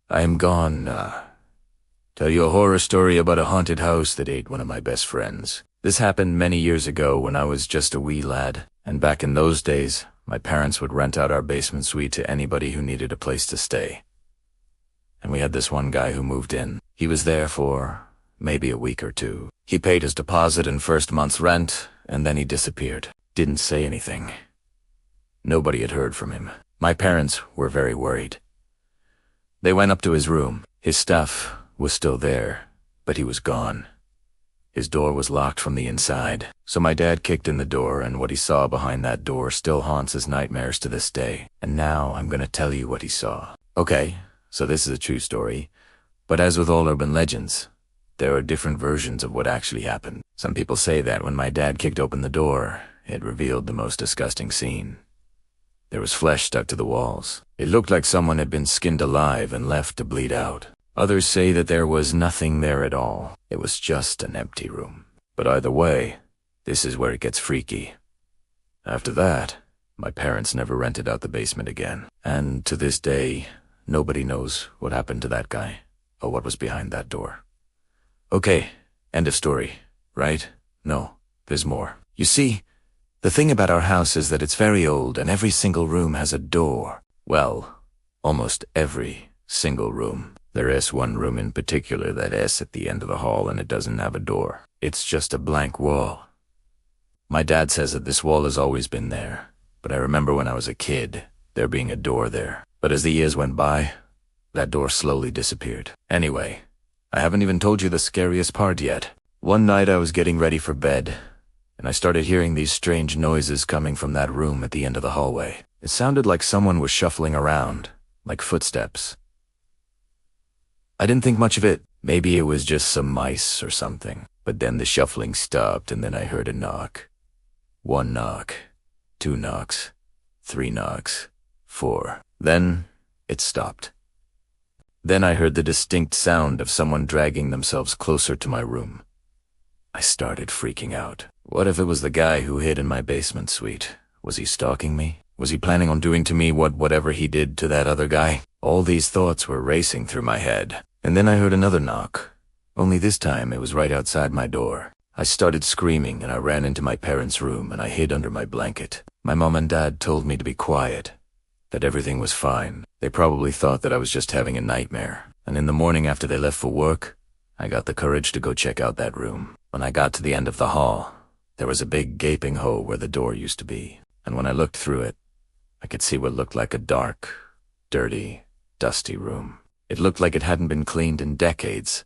I am gone, tell you a horror story about a haunted house that ate one of my best friends. This happened many years ago when I was just a wee lad, and back in those days, my parents would rent out our basement suite to anybody who needed a place to stay. And we had this one guy who moved in. He was there for maybe a week or two. He paid his deposit and first month's rent, and then he disappeared. Didn't say anything. Nobody had heard from him. My parents were very worried. They went up to his room. His stuff was still there, but he was gone. His door was locked from the inside, so my dad kicked in the door, and what he saw behind that door still haunts his nightmares to this day. And now I'm gonna tell you what he saw. Okay, so this is a true story, but as with all urban legends, there are different versions of what actually happened. Some people say that when my dad kicked open the door, it revealed the most disgusting scene. There was flesh stuck to the walls. It looked like someone had been skinned alive and left to bleed out. Others say that there was nothing there at all. It was just an empty room. But either way, this is where it gets freaky. After that, my parents never rented out the basement again. And to this day, nobody knows what happened to that guy or what was behind that door. Okay, end of story, right? No, there's more. You see, the thing about our house is that it's very old and every single room has a door. Well, almost every single room. There is one room in particular that is at the end of the hall and it doesn't have a door. It's just a blank wall. My dad says that this wall has always been there, but I remember when I was a kid, there being a door there. But as the years went by, that door slowly disappeared. Anyway, I haven't even told you the scariest part yet. One night I was getting ready for bed, and I started hearing these strange noises coming from that room at the end of the hallway. It sounded like someone was shuffling around, like footsteps. I didn't think much of it. Maybe it was just some mice or something. But then the shuffling stopped and then I heard a knock. 1 knock, 2 knocks, 3 knocks, 4. Then it stopped. Then I heard the distinct sound of someone dragging themselves closer to my room. I started freaking out. What if it was the guy who hid in my basement suite? Was he stalking me? Was he planning on doing to me whatever he did to that other guy? All these thoughts were racing through my head. And then I heard another knock. Only this time it was right outside my door. I started screaming and I ran into my parents' room and I hid under my blanket. My mom and dad told me to be quiet, that everything was fine. They probably thought that I was just having a nightmare. And in the morning after they left for work, I got the courage to go check out that room. When I got to the end of the hall, there was a big gaping hole where the door used to be. And when I looked through it, I could see what looked like a dark, dirty, dusty room. It looked like it hadn't been cleaned in decades,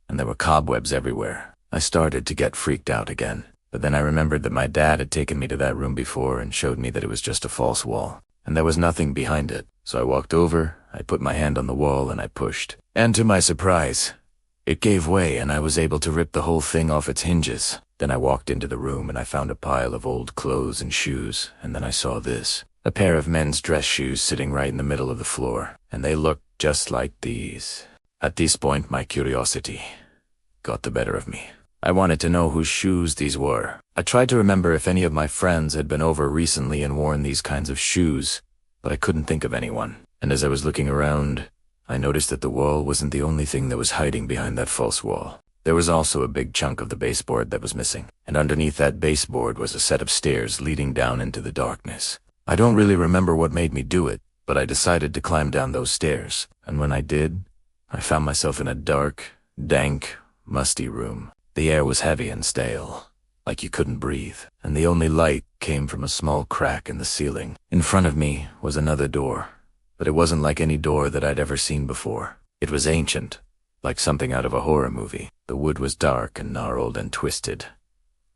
and there were cobwebs everywhere. I started to get freaked out again, but then I remembered that my dad had taken me to that room before and showed me that it was just a false wall, and there was nothing behind it. So I walked over, I put my hand on the wall and I pushed. And to my surprise, it gave way and I was able to rip the whole thing off its hinges. Then I walked into the room and I found a pile of old clothes and shoes, and then I saw this. A pair of men's dress shoes sitting right in the middle of the floor, and they looked just like these. At this point, my curiosity got the better of me. I wanted to know whose shoes these were. I tried to remember if any of my friends had been over recently and worn these kinds of shoes, but I couldn't think of anyone. And as I was looking around, I noticed that the wall wasn't the only thing that was hiding behind that false wall. There was also a big chunk of the baseboard that was missing, and underneath that baseboard was a set of stairs leading down into the darkness. I don't really remember what made me do it, but I decided to climb down those stairs, and when I did, I found myself in a dark, dank, musty room. The air was heavy and stale, like you couldn't breathe, and the only light came from a small crack in the ceiling. In front of me was another door, but it wasn't like any door that I'd ever seen before. It was ancient, like something out of a horror movie. The wood was dark and gnarled and twisted,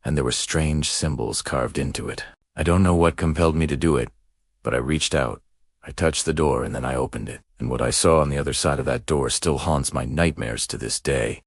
and there were strange symbols carved into it. I don't know what compelled me to do it, but I reached out. I touched the door and then I opened it, and what I saw on the other side of that door still haunts my nightmares to this day.